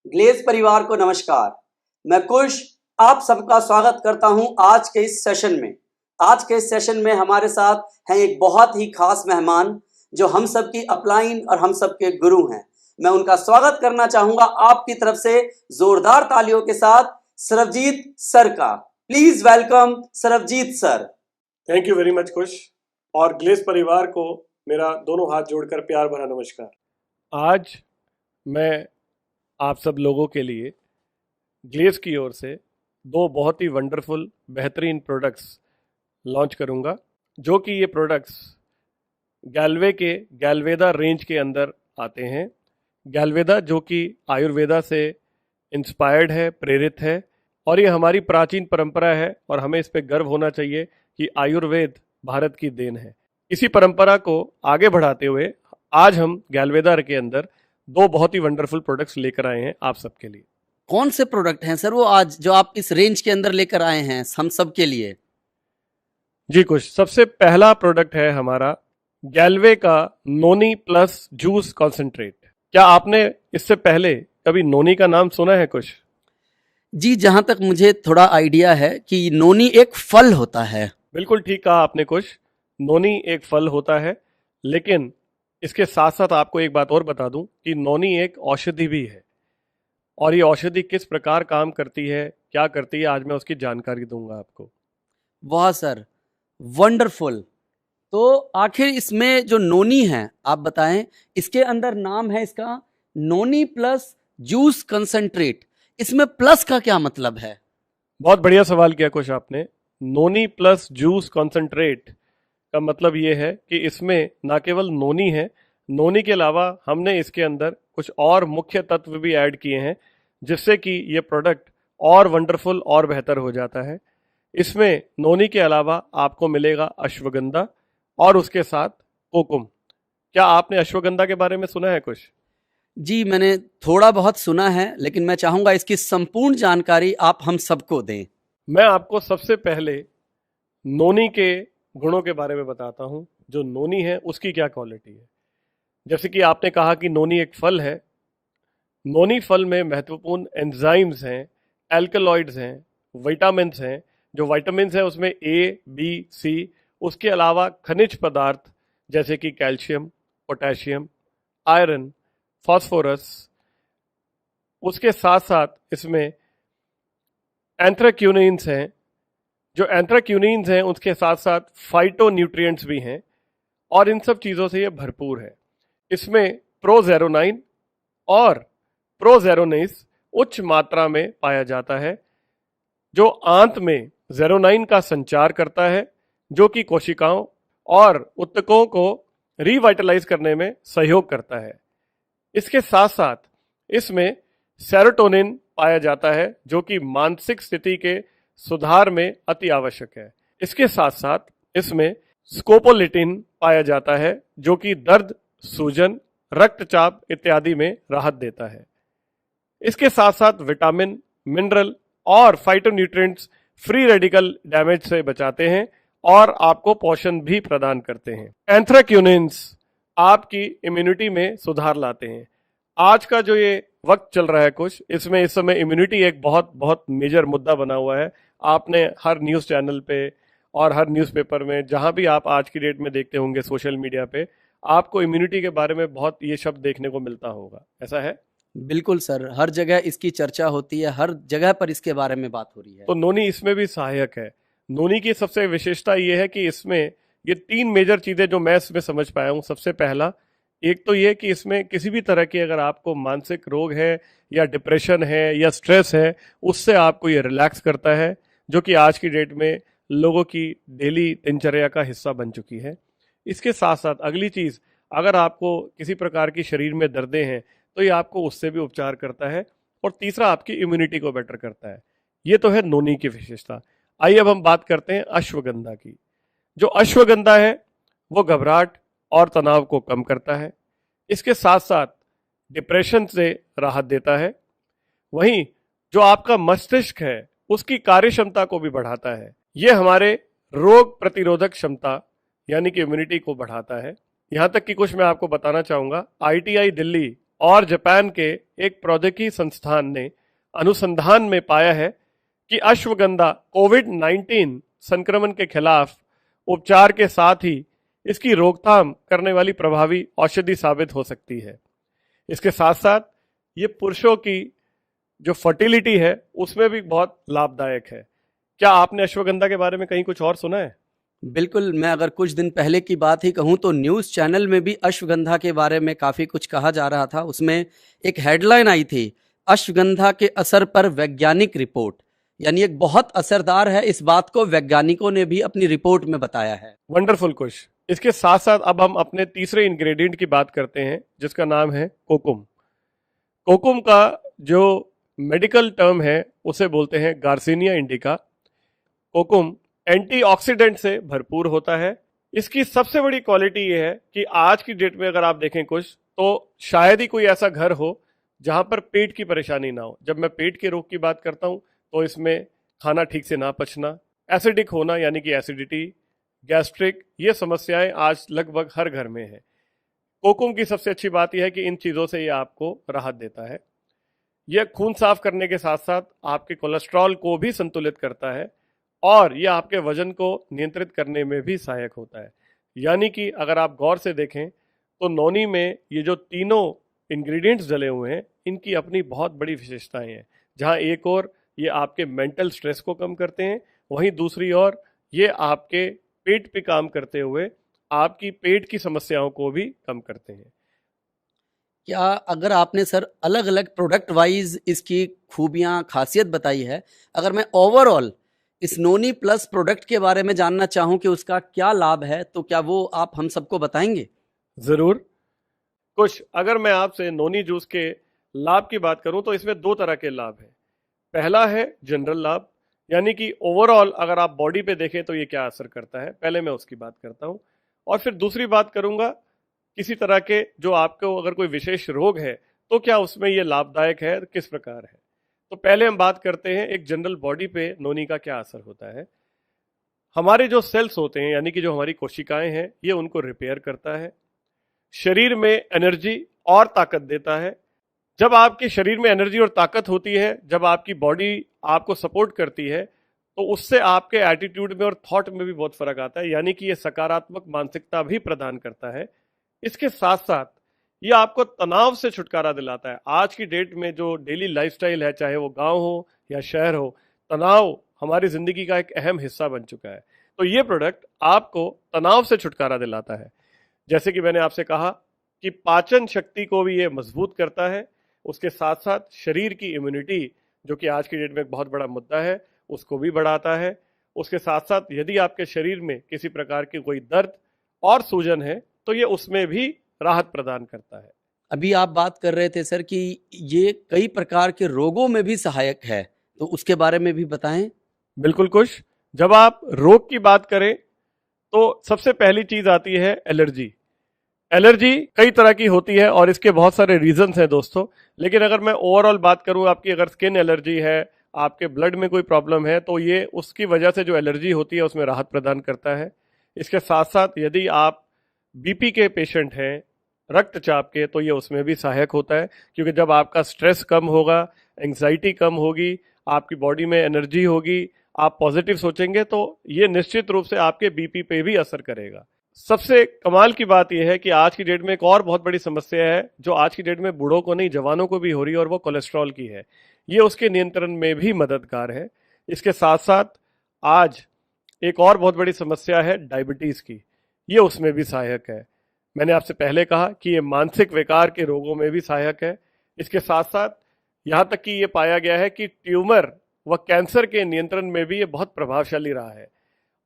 Glaze परिवार को नमस्कार। मैं कुश आप सबका स्वागत करता हूं आज के इस सेशन में। आज के इस सेशन में हमारे साथ हैं एक बहुत ही खास मेहमान जो हम सबकी अपलाइन और हम सबके गुरु हैं। मैं उनका स्वागत करना चाहूंगा आपकी तरफ से जोरदार तालियों के साथ सरबजीत सर का। Please welcome Sarabjeet sir. Thank you very much Kush, और ग्लेज परिवार को मेरा दोनों हाथ जोड़कर प्यार भरा नमस्कार। आज मैं आप सब लोगों के लिए ग्लेज की ओर से दो बहुत ही वंडरफुल बेहतरीन प्रोडक्ट्स लॉन्च करूंगा, जो कि ये प्रोडक्ट्स गैल्वे के गैल्वेदा रेंज के अंदर आते हैं। गैल्वेदा जो कि आयुर्वेदा से इंस्पायर्ड है, प्रेरित है, और ये हमारी प्राचीन परंपरा है और हमें इस पे गर्व होना चाहिए कि आयुर्वेद भारत की देन है। इसी परंपरा को आगे बढ़ाते हुए आज हम गैल्वेदा के अंदर दो बहुत ही वंडरफुल प्रोडक्ट्स लेकर आए हैं आप सबके लिए। कौन से प्रोडक्ट हैं सर वो आज जो आप इस रेंज के अंदर लेकर आए हैं हम सब के लिए? जी कुछ, सबसे पहला प्रोडक्ट है हमारा गैल्वे का नोनी प्लस जूस कॉन्सेंट्रेट। क्या आपने इससे पहले कभी नोनी का नाम सुना है कुछ? जी, जहां तक मुझे थोड़ा आइडिया है कि नोनी एक फल होता है। बिल्कुल ठीक कहा आपने कुछ, नोनी एक फल होता है, लेकिन इसके साथ साथ आपको एक बात और बता दूं कि नोनी एक औषधि भी है, और ये औषधि किस प्रकार काम करती है, क्या करती है, आज मैं उसकी जानकारी दूंगा आपको। वाह सर, वंडरफुल। तो आखिर इसमें जो नोनी है आप बताएं, इसके अंदर नाम है इसका नोनी प्लस जूस कंसंट्रेट। इसमें प्लस का क्या मतलब है? बहुत बढ़िया सवाल किया कुछ आपने। नोनी प्लस जूस कॉन्सेंट्रेट का मतलब ये है कि इसमें ना केवल नोनी है, नोनी के अलावा हमने इसके अंदर कुछ और मुख्य तत्व भी ऐड किए हैं, जिससे कि ये प्रोडक्ट और वंडरफुल और बेहतर हो जाता है। इसमें नोनी के अलावा आपको मिलेगा अश्वगंधा और उसके साथ कोकुम। क्या आपने अश्वगंधा के बारे में सुना है कुछ? जी, मैंने थोड़ा बहुत सुना है, लेकिन मैं चाहूंगा इसकी संपूर्ण जानकारी आप हम सबको दें। मैं आपको सबसे पहले नोनी के गुणों के बारे में बताता हूँ। जो नोनी है उसकी क्या क्वालिटी है। जैसे कि आपने कहा कि नोनी एक फल है, नोनी फल में महत्वपूर्ण एंजाइम्स हैं, एल्कलॉइड्स हैं, विटामिन्स हैं। जो विटामिन्स हैं उसमें ए, बी, सी, उसके अलावा खनिज पदार्थ जैसे कि कैल्शियम, पोटेशियम, आयरन, फास्फोरस, उसके साथ साथ इसमें एंथ्राक्यूनिन्स हैं। जो एंथ्राक्यूनिन्स हैं उसके साथ साथ फाइटो न्यूट्रिएंट्स भी हैं, और इन सब चीज़ों से ये भरपूर है। इसमें प्रोजेरोनाइन और प्रोजेरोनेस उच्च मात्रा में पाया जाता है, जो आंत में जेरोनाइन का संचार करता है, जो कि कोशिकाओं और ऊतकों को रिवाइटलाइज करने में सहयोग करता है। इसके साथ साथ इसमें सेरोटोनिन पाया जाता है, जो कि मानसिक स्थिति के सुधार में अति आवश्यक है। इसके साथ साथ इसमें स्कोपोलिटिन पाया जाता है, जो कि दर्द, सूजन, रक्तचाप इत्यादि में राहत देता है। इसके साथ साथ विटामिन, मिनरल और फाइटोन्यूट्रिएंट्स फ्री रेडिकल डैमेज से बचाते हैं और आपको पोषण भी प्रदान करते हैं। एंथ्राक्यूनिन्स आपकी इम्यूनिटी में सुधार लाते हैं। आज का जो ये वक्त चल रहा है कुछ, इसमें इस समय इम्यूनिटी एक बहुत बहुत मेजर मुद्दा बना हुआ है। आपने हर न्यूज़ चैनल पे और हर न्यूज़पेपर में, जहां भी आप आज की डेट में देखते होंगे, सोशल मीडिया पे, आपको इम्यूनिटी के बारे में बहुत ये शब्द देखने को मिलता होगा। ऐसा है? बिल्कुल सर, हर जगह इसकी चर्चा होती है, हर जगह पर इसके बारे में बात हो रही है। तो नोनी इसमें भी सहायक है। नोनी की सबसे विशेषता ये है कि इसमें ये तीन मेजर चीजें जो मैं इसमें समझ पाया हूँ। सबसे पहला, एक तो ये कि इसमें किसी भी तरह की अगर आपको मानसिक रोग है या डिप्रेशन है या स्ट्रेस है, उससे आपको ये रिलैक्स करता है, जो कि आज की डेट में लोगों की डेली दिनचर्या का हिस्सा बन चुकी है। इसके साथ साथ अगली चीज, अगर आपको किसी प्रकार की शरीर में दर्दें हैं तो ये आपको उससे भी उपचार करता है। और तीसरा, आपकी इम्यूनिटी को बेटर करता है। ये तो है नोनी की विशेषता। आइए अब हम बात करते हैं अश्वगंधा की। जो अश्वगंधा है वो घबराहट और तनाव को कम करता है, इसके साथ साथ डिप्रेशन से राहत देता है। वहीं जो आपका मस्तिष्क है उसकी कार्य क्षमता को भी बढ़ाता है। ये हमारे रोग प्रतिरोधक क्षमता यानी कि इम्यूनिटी को बढ़ाता है। यहाँ तक कि कुछ मैं आपको बताना चाहूँगा, ITI दिल्ली और जापान के एक प्रौद्योगिकी संस्थान ने अनुसंधान में पाया है कि अश्वगंधा कोविड-19 संक्रमण के खिलाफ उपचार के साथ ही इसकी रोकथाम करने वाली प्रभावी औषधि साबित हो सकती है। इसके साथ साथ ये पुरुषों की जो फर्टिलिटी है उसमें भी बहुत लाभदायक है। क्या आपने अश्वगंधा के बारे में कहीं कुछ और सुना है? बिल्कुल, मैं अगर कुछ दिन पहले की बात ही कहूँ तो न्यूज़ चैनल में भी अश्वगंधा के बारे में काफ़ी कुछ कहा जा रहा था। उसमें एक हेडलाइन आई थी, अश्वगंधा के असर पर वैज्ञानिक रिपोर्ट। यानी एक बहुत असरदार है, इस बात को वैज्ञानिकों ने भी अपनी रिपोर्ट में बताया है। वंडरफुल कुश। इसके साथ साथ अब हम अपने तीसरे इंग्रेडिएंट की बात करते हैं जिसका नाम है कोकुम। कोकुम का जो मेडिकल टर्म है उसे बोलते हैं गार्सिनिया इंडिका। कोकुम एंटीऑक्सीडेंट से भरपूर होता है। इसकी सबसे बड़ी क्वालिटी ये है कि आज की डेट में अगर आप देखें कुछ तो शायद ही कोई ऐसा घर हो जहां पर पेट की परेशानी ना हो। जब मैं पेट के रोग की बात करता हूं तो इसमें खाना ठीक से ना पचना, एसिडिक होना यानी कि एसिडिटी, गैस्ट्रिक, ये समस्याएं आज लगभग हर घर में है। कोकुम की सबसे अच्छी बात यह है कि इन चीज़ों से ये आपको राहत देता है। यह खून साफ करने के साथ साथ आपके कोलेस्ट्रॉल को भी संतुलित करता है और यह आपके वजन को नियंत्रित करने में भी सहायक होता है। यानी कि अगर आप गौर से देखें तो नौनी में ये जो तीनों इंग्रेडिएंट्स डले हुए हैं इनकी अपनी बहुत बड़ी विशेषताएं हैं। जहां एक और ये आपके मेंटल स्ट्रेस को कम करते हैं, वहीं दूसरी ओर ये आपके पेट पे काम करते हुए आपकी पेट की समस्याओं को भी कम करते हैं। क्या अगर आपने सर अलग अलग प्रोडक्ट वाइज इसकी खूबियां खासियत बताई है, अगर मैं ओवरऑल इस नोनी प्लस प्रोडक्ट के बारे में जानना चाहूं कि उसका क्या लाभ है तो क्या वो आप हम सबको बताएंगे? जरूर। कुछ अगर मैं आपसे नोनी जूस के लाभ की बात करूं तो इसमें दो तरह के लाभ हैं। पहला है जनरल लाभ, यानी कि ओवरऑल अगर आप बॉडी पे देखें तो ये क्या असर करता है, पहले मैं उसकी बात करता हूं और फिर दूसरी बात करूंगा किसी तरह के जो आपको अगर कोई विशेष रोग है तो क्या उसमें ये लाभदायक है, किस प्रकार है। तो पहले हम बात करते हैं एक जनरल बॉडी पे नोनी का क्या असर होता है। हमारे जो सेल्स होते हैं यानी कि जो हमारी कोशिकाएं हैं ये उनको रिपेयर करता है, शरीर में एनर्जी और ताकत देता है। जब आपके शरीर में एनर्जी और ताकत होती है, जब आपकी बॉडी आपको सपोर्ट करती है तो उससे आपके एटीट्यूड में और थॉट में भी बहुत फर्क आता है, यानी कि ये सकारात्मक मानसिकता भी प्रदान करता है। इसके साथ साथ ये आपको तनाव से छुटकारा दिलाता है। आज की डेट में जो डेली लाइफस्टाइल है, चाहे वो गांव हो या शहर हो, तनाव हमारी जिंदगी का एक अहम हिस्सा बन चुका है। तो ये प्रोडक्ट आपको तनाव से छुटकारा दिलाता है। जैसे कि मैंने आपसे कहा कि पाचन शक्ति को भी ये मजबूत करता है, उसके साथ साथ शरीर की इम्यूनिटी जो कि आज की डेट में एक बहुत बड़ा मुद्दा है उसको भी बढ़ाता है। उसके साथ साथ यदि आपके शरीर में किसी प्रकार की कोई दर्द और सूजन है तो ये उसमें भी राहत प्रदान करता है। अभी आप बात कर रहे थे सर कि ये कई प्रकार के रोगों में भी सहायक है, तो उसके बारे में भी बताएं। बिल्कुल कुश। जब आप रोग की बात करें तो सबसे पहली चीज आती है एलर्जी। एलर्जी कई तरह की होती है और इसके बहुत सारे रीजंस हैं दोस्तों, लेकिन अगर मैं ओवरऑल बात करूं, आपकी अगर स्किन एलर्जी है, आपके ब्लड में कोई प्रॉब्लम है तो ये उसकी वजह से जो एलर्जी होती है उसमें राहत प्रदान करता है। इसके साथ साथ यदि आप बीपी के पेशेंट हैं, रक्तचाप के, तो ये उसमें भी सहायक होता है, क्योंकि जब आपका स्ट्रेस कम होगा, एंग्जाइटी कम होगी, आपकी बॉडी में एनर्जी होगी, आप पॉजिटिव सोचेंगे तो ये निश्चित रूप से आपके बीपी पे भी असर करेगा। सबसे कमाल की बात यह है कि आज की डेट में एक और बहुत बड़ी समस्या है जो आज की डेट में बूढ़ों को नहीं जवानों को भी हो रही है और वो कोलेस्ट्रॉल की है। ये उसके नियंत्रण में भी मददगार है। इसके साथ साथ आज एक और बहुत बड़ी समस्या है डायबिटीज की, ये उसमें भी सहायक है। मैंने आपसे पहले कहा कि ये मानसिक विकार के रोगों में भी सहायक है। इसके साथ साथ यहाँ तक कि ये पाया गया है कि ट्यूमर व कैंसर के नियंत्रण में भी ये बहुत प्रभावशाली रहा है।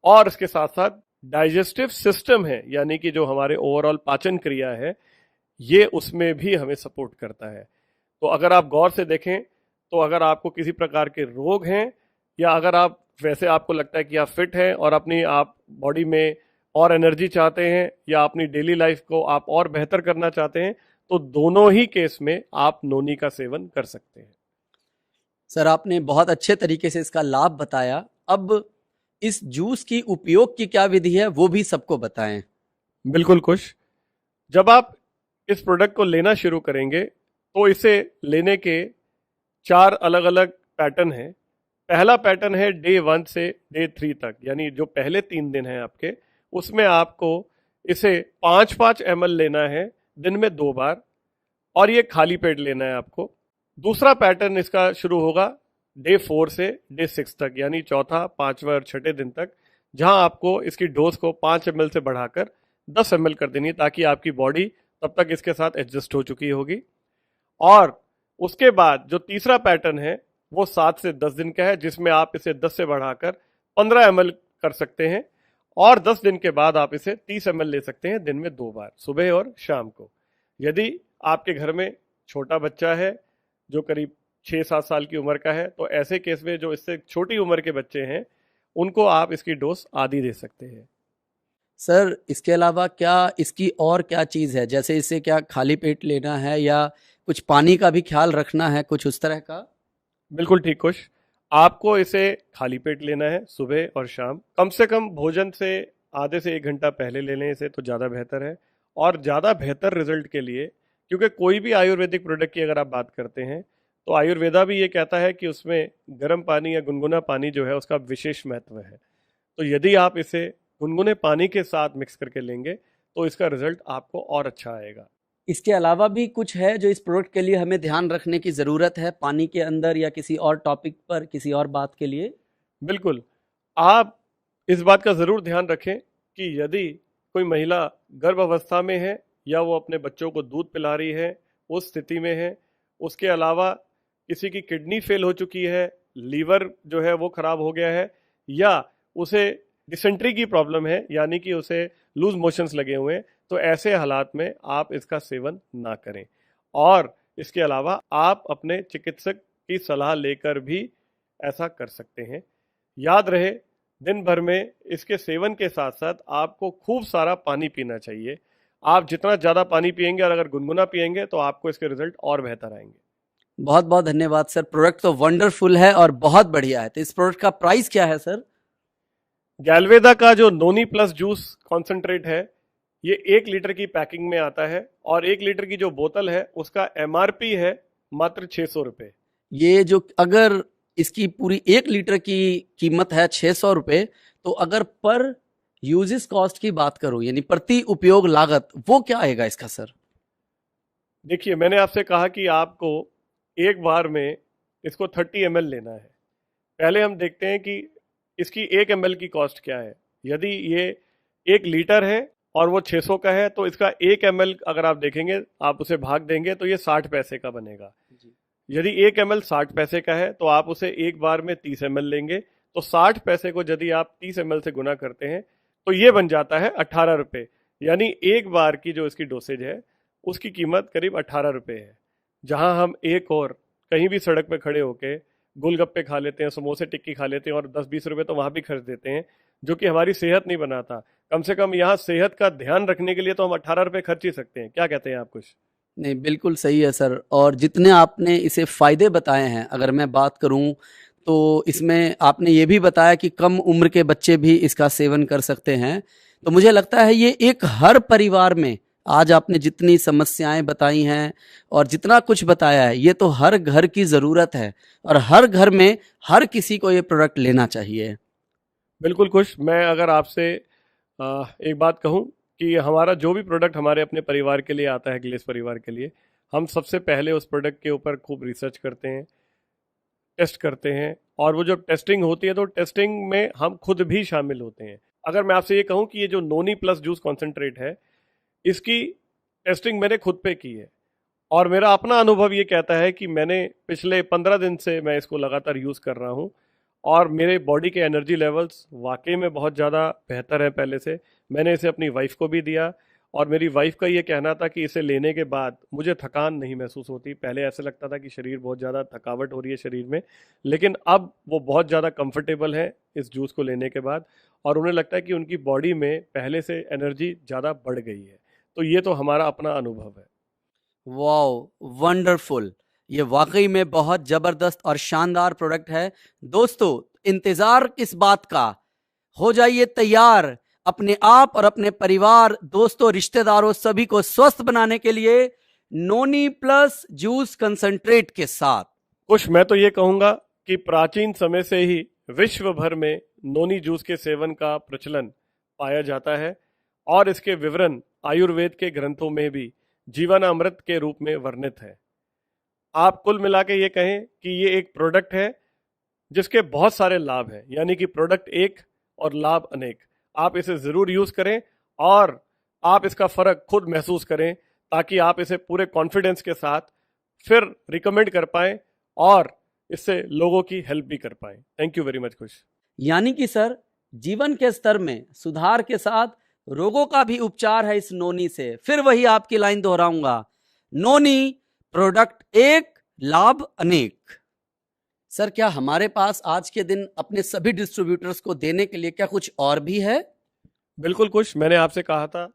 और इसके साथ साथ डाइजेस्टिव सिस्टम है, यानी कि जो हमारे ओवरऑल पाचन क्रिया है, ये उसमें भी हमें सपोर्ट करता है। तो अगर आप गौर से देखें तो अगर आपको किसी प्रकार के रोग हैं या अगर आप वैसे आपको लगता है कि आप फिट हैं और अपनी आप बॉडी में और एनर्जी चाहते हैं या अपनी डेली लाइफ को आप और बेहतर करना चाहते हैं तो दोनों ही केस में आप नोनी का सेवन कर सकते हैं। सर आपने बहुत अच्छे तरीके से इसका लाभ बताया। अब इस जूस की उपयोग की क्या विधि है वो भी सबको बताएं। बिल्कुल कुश। जब आप इस प्रोडक्ट को लेना शुरू करेंगे तो इसे लेने के 4 अलग अलग पैटर्न हैं। पहला पैटर्न है डे 1 से डे 3 तक, यानी जो पहले 3 दिन हैं आपके, उसमें आपको इसे 5-5 ml लेना है दिन में 2 बार, और ये खाली पेट लेना है आपको। दूसरा पैटर्न इसका शुरू होगा डे 4 से डे 6 तक, यानी चौथा, पांचवा और छठे दिन तक, जहां आपको इसकी डोज को 5 ml से बढ़ाकर 10 ml कर देनी है, ताकि आपकी बॉडी तब तक इसके साथ एडजस्ट हो चुकी होगी। और उसके बाद जो तीसरा पैटर्न है वो 7 से 10 दिन का है, जिसमें आप इसे 10 से बढ़ाकर 15 ml कर सकते हैं, और 10 दिन के बाद आप इसे 30 ml ले सकते हैं दिन में 2 बार, सुबह और शाम को। यदि आपके घर में छोटा बच्चा है जो करीब 6-7 साल की उम्र का है, तो ऐसे केस में जो इससे छोटी उम्र के बच्चे हैं उनको आप इसकी डोज आधी दे सकते हैं। सर इसके अलावा क्या इसकी और क्या चीज़ है, जैसे इसे क्या खाली पेट लेना है या कुछ पानी का भी ख्याल रखना है, कुछ उस तरह का? बिल्कुल ठीक कुश, आपको इसे खाली पेट लेना है सुबह और शाम। कम से कम भोजन से आधे से 1 घंटा पहले ले लें इसे, तो ज़्यादा बेहतर है। और ज़्यादा बेहतर रिजल्ट के लिए, क्योंकि कोई भी आयुर्वेदिक प्रोडक्ट की अगर आप बात करते हैं तो आयुर्वेदा भी ये कहता है कि उसमें गर्म पानी या गुनगुना पानी जो है उसका विशेष महत्व है। तो यदि आप इसे गुनगुने पानी के साथ मिक्स करके लेंगे तो इसका रिजल्ट आपको और अच्छा आएगा। इसके अलावा भी कुछ है जो इस प्रोडक्ट के लिए हमें ध्यान रखने की ज़रूरत है पानी के अंदर, या किसी और टॉपिक पर, किसी और बात के लिए? बिल्कुल, आप इस बात का ज़रूर ध्यान रखें कि यदि कोई महिला गर्भ अवस्था में है या वो अपने बच्चों को दूध पिला रही है, उस स्थिति में है, उसके अलावा किसी की किडनी फेल हो चुकी है, लीवर जो है वो खराब हो गया है, या उसे डिसेंट्री की प्रॉब्लम है, यानी कि उसे लूज मोशंस लगे हुए हैं, तो ऐसे हालात में आप इसका सेवन ना करें। और इसके अलावा आप अपने चिकित्सक की सलाह लेकर भी ऐसा कर सकते हैं। याद रहे, दिन भर में इसके सेवन के साथ साथ आपको खूब सारा पानी पीना चाहिए। आप जितना ज़्यादा पानी पिएंगे और अगर गुनगुना पिएंगे तो आपको इसके रिजल्ट और बेहतर आएंगे। बहुत बहुत धन्यवाद सर, प्रोडक्ट तो वंडरफुल है और बहुत बढ़िया है। तो इस प्रोडक्ट का प्राइस क्या है सर? गैल्वेदा का जो नोनी प्लस जूस कॉन्सेंट्रेट है, ये 1 लीटर की पैकिंग में आता है, और 1 लीटर की जो बोतल है उसका MRP है मात्र 600 रुपये। ये जो, अगर इसकी पूरी 1 लीटर की कीमत है 600 रुपये, तो अगर पर यूजेस कॉस्ट की बात करूं, यानी प्रति उपयोग लागत, वो क्या आएगा इसका सर? देखिए, मैंने आपसे कहा कि आपको एक बार में इसको 30 ml लेना है। पहले हम देखते हैं कि इसकी 1 ml की कॉस्ट क्या है। यदि ये 1 लीटर है और वो 600 का है, तो इसका 1 ml अगर आप देखेंगे, आप उसे भाग देंगे तो ये 60 पैसे का बनेगा। यदि 1 ml 60 पैसे का है तो आप उसे एक बार में 30 ml लेंगे, तो 60 पैसे को यदि आप 30 ml से गुना करते हैं तो ये बन जाता है 18 रुपये। यानी एक बार की जो इसकी डोसेज है उसकी कीमत करीब 18 रुपये है। जहां हम एक और कहीं भी सड़क पे खड़े होके गोलगप्पे खा लेते हैं, समोसे टिक्की खा लेते हैं, और 10-20 रुपये तो वहां भी खर्च देते हैं, जो कि हमारी सेहत नहीं बनाता। कम से कम यहाँ सेहत का ध्यान रखने के लिए तो हम 18 रुपये खर्च ही सकते हैं। क्या कहते हैं आप? कुछ नहीं, बिल्कुल सही है सर। और जितने आपने इसे फ़ायदे बताए हैं, अगर मैं बात करूं तो इसमें आपने ये भी बताया कि कम उम्र के बच्चे भी इसका सेवन कर सकते हैं। तो मुझे लगता है ये एक हर परिवार में, आज आपने जितनी समस्याएं बताई हैं और जितना कुछ बताया है, ये तो हर घर की ज़रूरत है, और हर घर में हर किसी को ये प्रोडक्ट लेना चाहिए। बिल्कुल खुश। मैं अगर आपसे एक बात कहूँ कि हमारा जो भी प्रोडक्ट हमारे अपने परिवार के लिए आता है, ग्लेस परिवार के लिए, हम सबसे पहले उस प्रोडक्ट के ऊपर खूब रिसर्च करते हैं, टेस्ट करते हैं, और वो जो टेस्टिंग होती है तो टेस्टिंग में हम खुद भी शामिल होते हैं। अगर मैं आपसे ये कहूँ कि ये जो नोनी प्लस जूस कॉन्सेंट्रेट है, इसकी टेस्टिंग मैंने खुद पे की है, और मेरा अपना अनुभव ये कहता है कि मैंने पिछले 15 दिन से मैं इसको लगातार यूज़ कर रहा हूँ, और मेरे बॉडी के एनर्जी लेवल्स वाकई में बहुत ज़्यादा बेहतर है पहले से। मैंने इसे अपनी वाइफ को भी दिया, और मेरी वाइफ का ये कहना था कि इसे लेने के बाद मुझे थकान नहीं महसूस होती। पहले ऐसे लगता था कि शरीर बहुत ज़्यादा थकावट हो रही है शरीर में, लेकिन अब वो बहुत ज़्यादा कंफर्टेबल है इस जूस को लेने के बाद, और उन्हें लगता है कि उनकी बॉडी में पहले से एनर्जी ज़्यादा बढ़ गई है। तो ये तो हमारा अपना अनुभव है। Wow, wonderful! ये वाकई में बहुत जबरदस्त और शानदार प्रोडक्ट है। दोस्तों, इंतजार किस बात का, हो जाइए तैयार अपने आप और अपने परिवार, दोस्तों, रिश्तेदारों, सभी को स्वस्थ बनाने के लिए नोनी प्लस जूस कंसंट्रेट के साथ। कुछ मैं तो ये कहूंगा कि प्राचीन समय से ही विश्व भर में नोनी जूस के सेवन का प्रचलन पाया जाता है और इसके विवरण आयुर्वेद के ग्रंथों में भी जीवनामृत के रूप में वर्णित है। आप कुल मिला के ये कहें कि ये एक प्रोडक्ट है जिसके बहुत सारे लाभ हैं, यानी कि प्रोडक्ट एक और लाभ अनेक। आप इसे ज़रूर यूज़ करें और आप इसका फ़र्क खुद महसूस करें ताकि आप इसे पूरे कॉन्फिडेंस के साथ फिर रिकमेंड कर पाएं और इससे लोगों की हेल्प भी कर पाएं। थैंक यू वेरी मच खुश। यानी कि सर जीवन के स्तर में सुधार के साथ रोगों का भी उपचार है इस नोनी से। फिर वही आपकी लाइन दोहराऊंगा, नोनी प्रोडक्ट एक लाभ अनेक। सर क्या हमारे पास आज के दिन अपने सभी डिस्ट्रीब्यूटर्स को देने के लिए क्या कुछ और भी है? बिल्कुल कुछ, मैंने आपसे कहा था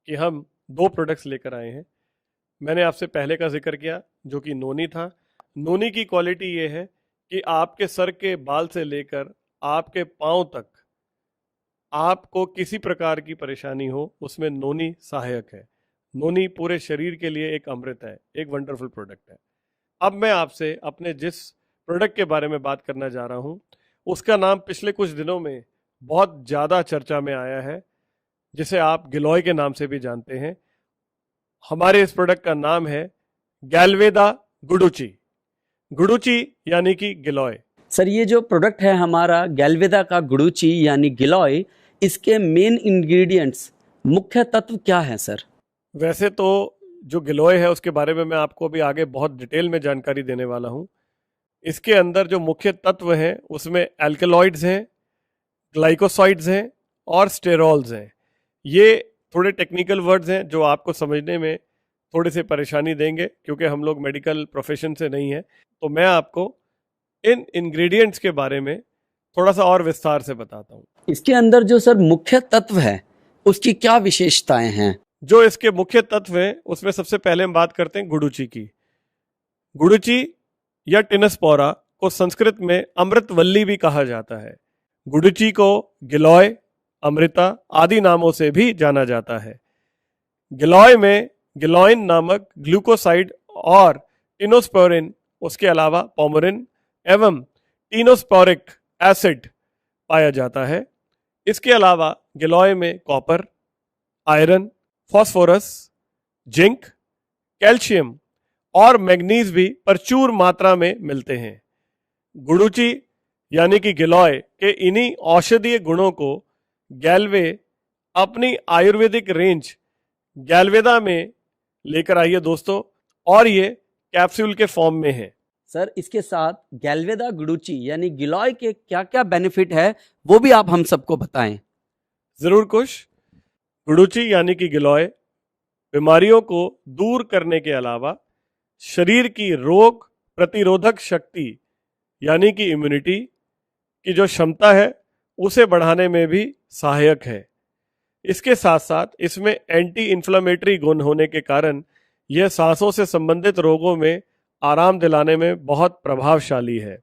कि हम 2 प्रोडक्ट्स लेकर आए हैं। मैंने आपसे पहले का जिक्र किया जो कि नोनी था। नोनी की क्वालिटी ये है कि आपके सर के बाल से लेकर आपके पाँव तक आपको किसी प्रकार की परेशानी हो उसमें नोनी सहायक है। नोनी पूरे शरीर के लिए एक अमृत है, एक वंडरफुल प्रोडक्ट है। अब मैं आपसे अपने जिस प्रोडक्ट के बारे में बात करना जा रहा हूँ उसका नाम पिछले कुछ दिनों में बहुत ज़्यादा चर्चा में आया है, जिसे आप गिलोय के नाम से भी जानते हैं। हमारे इस प्रोडक्ट का नाम है गैल्वेदा गुडुची। गुडुची यानी कि गिलोय। सर ये जो प्रोडक्ट है हमारा गैल्वेदा का गुडुची यानी गिलोय, इसके मेन इंग्रेडिएंट्स मुख्य तत्व क्या है सर? वैसे तो जो गिलोय है उसके बारे में मैं आपको अभी आगे बहुत डिटेल में जानकारी देने वाला हूँ। इसके अंदर जो मुख्य तत्व हैं उसमें एल्कलॉइड्स हैं, ग्लाइकोसाइड्स हैं और स्टेरॉल्स हैं। ये थोड़े टेक्निकल वर्ड्स हैं जो आपको समझने में थोड़ी सी परेशानी देंगे क्योंकि हम लोग मेडिकल प्रोफेशन से नहीं हैं। तो मैं आपको इन इंग्रेडिएंट्स के बारे में थोड़ा सा और विस्तार से बताता हूँ। इसके अंदर जो सर मुख्य तत्व है उसकी क्या विशेषताएं हैं? जो इसके मुख्य तत्व हैं उसमें सबसे पहले हम बात करते हैं गुडुची की। गुडुची या टिनस्पोरा को संस्कृत में अमृतवल्ली भी कहा जाता है। गुडुची को गिलोय, अमृता आदि नामों से भी जाना जाता है। गिलोय में गिलोइन नामक ग्लूकोसाइड और टिनोस्पोरिन, उसके अलावा पोमोरिन एवं टिनोस्पोरिक एसिड पाया जाता है। इसके अलावा गिलोय में copper, iron, phosphorus, zinc, calcium और मैग्नीज भी प्रचुर मात्रा में मिलते हैं। गुडुची यानी कि गिलोय के इन्हीं औषधीय गुणों को गैल्वे अपनी आयुर्वेदिक रेंज गैल्वेदा में लेकर आई है दोस्तों, और ये कैप्सूल के फॉर्म में है। सर इसके साथ गैल्वेदा गुडुची यानी गिलोय के क्या क्या बेनिफिट है वो भी आप हम सबको बताएं। जरूर कुछ। गुडुची यानी कि गिलोय बीमारियों को दूर करने के अलावा शरीर की रोग प्रतिरोधक शक्ति यानी कि इम्यूनिटी की जो क्षमता है उसे बढ़ाने में भी सहायक है। इसके साथ साथ इसमें एंटी इन्फ्लेमेटरी गुण होने के कारण यह सांसों से संबंधित रोगों में आराम दिलाने में बहुत प्रभावशाली है।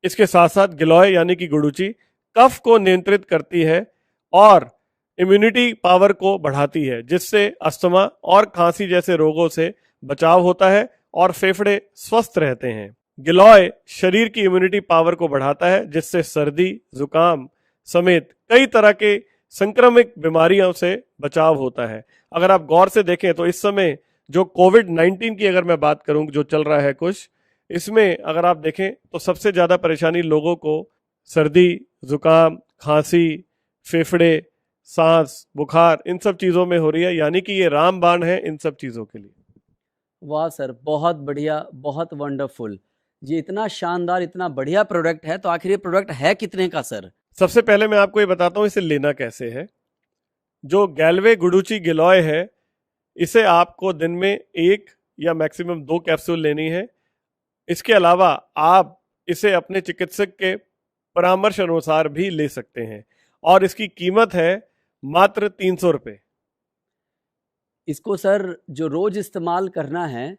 इसके साथ साथ गिलोय यानी कि गुडुची कफ को नियंत्रित करती है और इम्यूनिटी पावर को बढ़ाती है, जिससे अस्थमा और खांसी जैसे रोगों से बचाव होता है और फेफड़े स्वस्थ रहते हैं। गिलोय शरीर की इम्यूनिटी पावर को बढ़ाता है, जिससे सर्दी, जुकाम समेत कई तरह के संक्रमित बीमारियों से बचाव होता है। अगर आप गौर से देखें तो इस समय जो कोविड-19 की अगर मैं बात करूं जो चल रहा है कुछ, इसमें अगर आप देखें तो सबसे ज़्यादा परेशानी लोगों को सर्दी, जुकाम, खांसी, फेफड़े, सांस, बुखार इन सब चीज़ों में हो रही है। यानी कि ये रामबाण है इन सब चीज़ों के लिए। वाह सर, बहुत बढ़िया, बहुत वंडरफुल। ये इतना शानदार, इतना बढ़िया प्रोडक्ट है, तो आखिर ये प्रोडक्ट है कितने का सर? सबसे पहले मैं आपको ये बताता हूँ इसे लेना कैसे है। जो गैल्वे गुडुची गिलोय है, इसे आपको दिन में 1 या मैक्सिमम 2 कैप्सूल लेनी है। इसके अलावा आप इसे अपने चिकित्सक के परामर्श अनुसार भी ले सकते हैं और इसकी कीमत है मात्र 300 रुपये। इसको सर जो रोज इस्तेमाल करना है,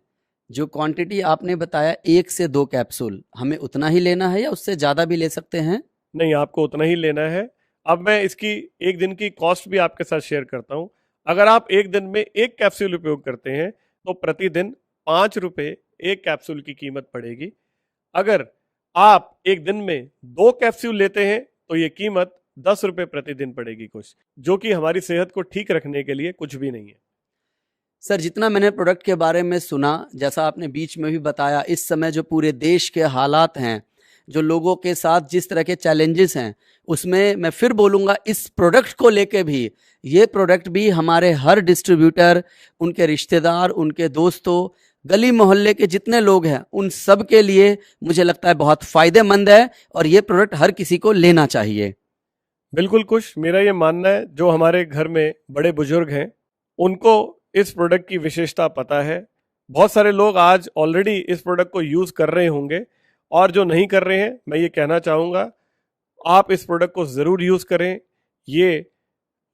जो क्वांटिटी आपने बताया 1 से 2 कैप्सूल, हमें उतना ही लेना है या उससे ज़्यादा भी ले सकते हैं? नहीं, आपको उतना ही लेना है। अब मैं इसकी एक दिन की कॉस्ट भी आपके साथ शेयर करता हूँ। अगर आप एक दिन में 1 कैप्सूल उपयोग करते हैं तो प्रतिदिन 5 रुपए एक कैप्सूल की कीमत पड़ेगी। अगर आप एक दिन में 2 कैप्सूल लेते हैं तो ये कीमत 10 रुपए प्रतिदिन पड़ेगी कुछ, जो कि हमारी सेहत को ठीक रखने के लिए कुछ भी नहीं है। सर, जितना मैंने प्रोडक्ट के बारे में सुना, जैसा आपने बीच में भी बताया, इस समय जो पूरे देश के हालात हैं, जो लोगों के साथ जिस तरह के चैलेंजेस हैं, उसमें मैं फिर बोलूँगा इस प्रोडक्ट को लेके भी, ये प्रोडक्ट भी हमारे हर डिस्ट्रीब्यूटर, उनके रिश्तेदार, उनके दोस्तों, गली मोहल्ले के जितने लोग हैं, उन सब के लिए मुझे लगता है बहुत फ़ायदेमंद है और ये प्रोडक्ट हर किसी को लेना चाहिए। बिल्कुल कुछ, मेरा ये मानना है, जो हमारे घर में बड़े बुजुर्ग हैं उनको इस प्रोडक्ट की विशेषता पता है। बहुत सारे लोग आज ऑलरेडी इस प्रोडक्ट को यूज़ कर रहे होंगे, और जो नहीं कर रहे हैं, मैं ये कहना चाहूँगा आप इस प्रोडक्ट को ज़रूर यूज़ करें। ये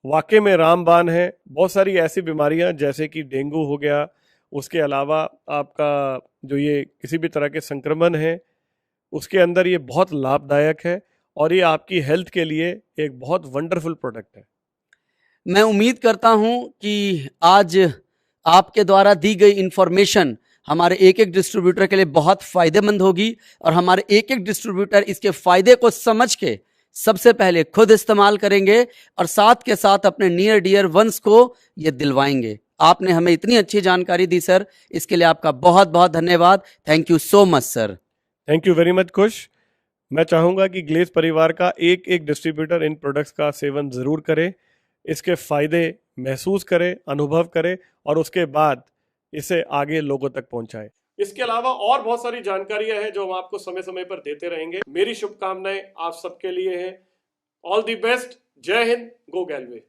वाकई में रामबाण है। बहुत सारी ऐसी बीमारियां जैसे कि डेंगू हो गया, उसके अलावा आपका जो ये किसी भी तरह के संक्रमण है, उसके अंदर ये बहुत लाभदायक है और ये आपकी हेल्थ के लिए एक बहुत वंडरफुल प्रोडक्ट है। मैं उम्मीद करता हूं कि आज आपके द्वारा दी गई इंफॉर्मेशन हमारे एक एक डिस्ट्रीब्यूटर के लिए बहुत फ़ायदेमंद होगी और हमारे एक एक डिस्ट्रीब्यूटर इसके फ़ायदे को समझ के सबसे पहले खुद इस्तेमाल करेंगे और साथ के साथ अपने नियर डियर वंस को ये दिलवाएंगे। आपने हमें इतनी अच्छी जानकारी दी सर, इसके लिए आपका बहुत बहुत धन्यवाद। Thank you so much sir. Thank you very much खुश। मैं चाहूँगा कि ग्लेज परिवार का एक एक डिस्ट्रीब्यूटर इन प्रोडक्ट्स का सेवन ज़रूर करे, इसके फ़ायदे महसूस करे, अनुभव करे और उसके बाद इसे आगे लोगों तक पहुंचाए। इसके अलावा और बहुत सारी जानकारियां हैं जो हम आपको समय समय पर देते रहेंगे। मेरी शुभकामनाएं आप सबके लिए हैं। All the best. जय हिंद। गो गैलवे।